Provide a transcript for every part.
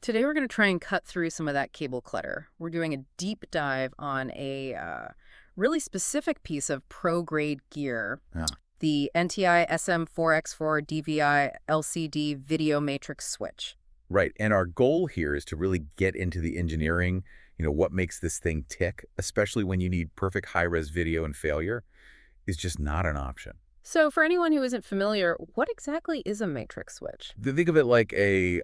Today we're going to try and cut through some of that cable clutter. We're doing a deep dive on a really specific piece of pro-grade gear, Yeah. the NTI SM-4X4-DVI-LCD video matrix switch. Right. And our goal here is to really get into the engineering, what makes this thing tick, especially when you need perfect high-res video and failure is just not an option. So for anyone who isn't familiar, what exactly is a matrix switch? Think of it like a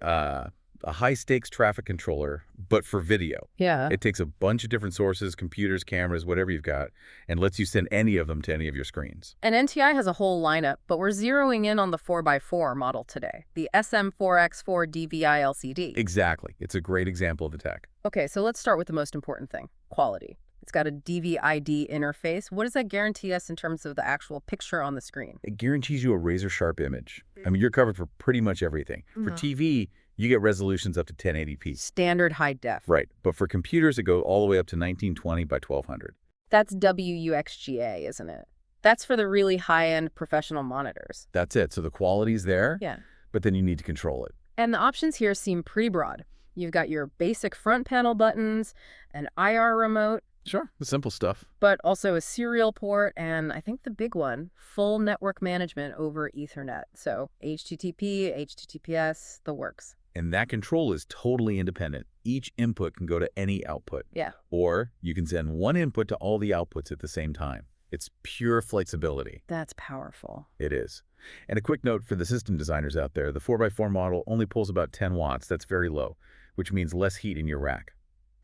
high-stakes traffic controller, but for video. Yeah. It takes a bunch of different sources, computers, cameras, whatever you've got, and lets you send any of them to any of your screens. And NTI has a whole lineup, but we're zeroing in on the 4x4 model today, the SM-4X4-DVI-LCD. Exactly. It's a great example of the tech. Okay, so let's start with the most important thing, quality. It's got a DVI-D interface. What does that guarantee us in terms of the actual picture on the screen? It guarantees you a razor-sharp image. I mean, you're covered for pretty much everything. For TV, you get resolutions up to 1080p. Standard high def. Right. But for computers, it goes all the way up to 1920 by 1200. That's WUXGA, isn't it? That's for the really high-end professional monitors. That's it. So the quality's there, Yeah. but then you need to control it. And the options here seem pretty broad. You've got your basic front panel buttons, an IR remote, Sure. The simple stuff. but also a serial port, and I think the big one, full network management over Ethernet. So HTTP, HTTPS, the works. And that control is totally independent. Each input can go to any output. Yeah. Or you can send one input to all the outputs at the same time. It's pure flexibility. That's powerful. It is. And a quick note for the system designers out there, the 4x4 model only pulls about 10 watts. That's very low, which means less heat in your rack.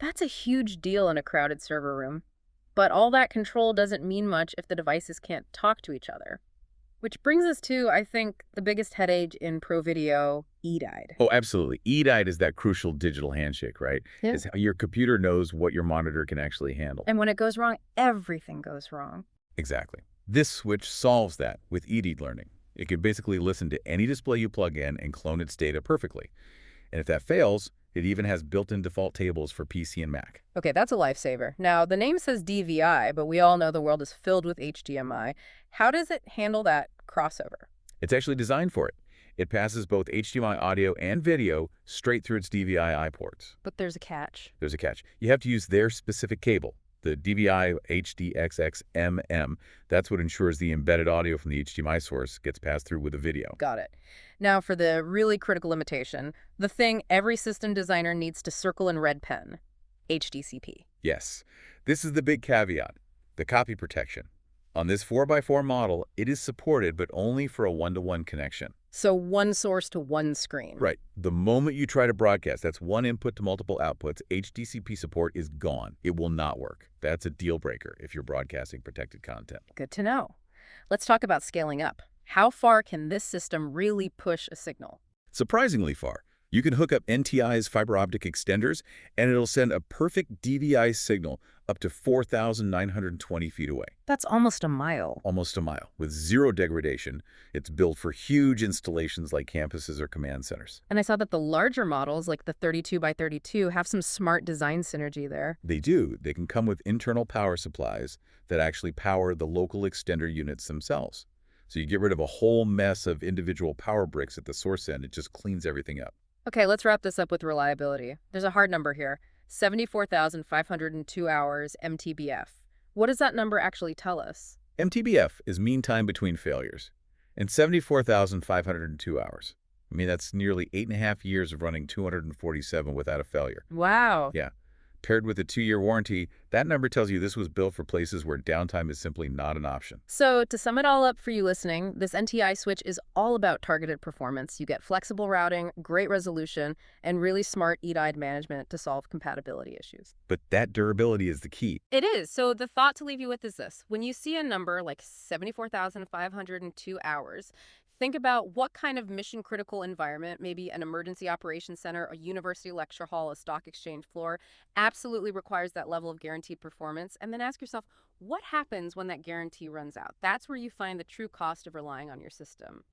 That's a huge deal in a crowded server room. But all that control doesn't mean much if the devices can't talk to each other. Which brings us to, I think, the biggest headache in pro video, EDIDE. Oh, absolutely. EDID is that crucial digital handshake, right? Yeah. It's how your computer knows what your monitor can actually handle. And when it goes wrong, everything goes wrong. Exactly. This switch solves that with EDID learning. It can basically listen to any display you plug in and clone its data perfectly. And if that fails, it even has built-in default tables for PC and Mac. Okay, that's a lifesaver. Now, the name says DVI, but we all know the world is filled with HDMI. How does it handle that crossover? It's actually designed for it. It passes both HDMI audio and video straight through its DVI-I ports. But there's a catch. There's a catch. You have to use their specific cable, the DVI HDXX-MM. That's what ensures the embedded audio from the HDMI source gets passed through with the video. Got it. Now, for the really critical limitation, the thing every system designer needs to circle in red pen, HDCP. Yes. This is the big caveat, the copy protection. On this 4x4 model, it is supported, but only for a one-to-one connection. So one source to one screen. Right. The moment you try to broadcast, that's one input to multiple outputs, HDCP support is gone. It will not work. That's a deal breaker if you're broadcasting protected content. Good to know. Let's talk about scaling up. How far can this system really push a signal? Surprisingly far. You can hook up NTI's fiber optic extenders, and it'll send a perfect DVI signal up to 4,920 feet away. That's almost a mile. Almost a mile, with zero degradation. It's built for huge installations like campuses or command centers. And I saw that the larger models, like the 32 by 32, have some smart design synergy there. They do. They can come with internal power supplies that actually power the local extender units themselves. So you get rid of a whole mess of individual power bricks at the source end. It just cleans everything up. Okay, let's wrap this up with reliability. There's a hard number here, 74,502 hours MTBF. What does that number actually tell us? MTBF is mean time between failures, and 74,502 hours. I mean, that's nearly 8.5 years of running 247 without a failure. Wow. Yeah. Paired with a 2-year warranty, that number tells you this was built for places where downtime is simply not an option. So to sum it all up for you listening, this NTI switch is all about targeted performance. You get flexible routing, great resolution, and really smart EDIDE management to solve compatibility issues. But that durability is the key. It is. So the thought to leave you with is this. When you see a number like 74,502 hours, think about what kind of mission-critical environment, maybe an emergency operations center, a university lecture hall, a stock exchange floor, absolutely requires that level of guaranteed performance. And then ask yourself, what happens when that guarantee runs out? That's where you find the true cost of relying on your system.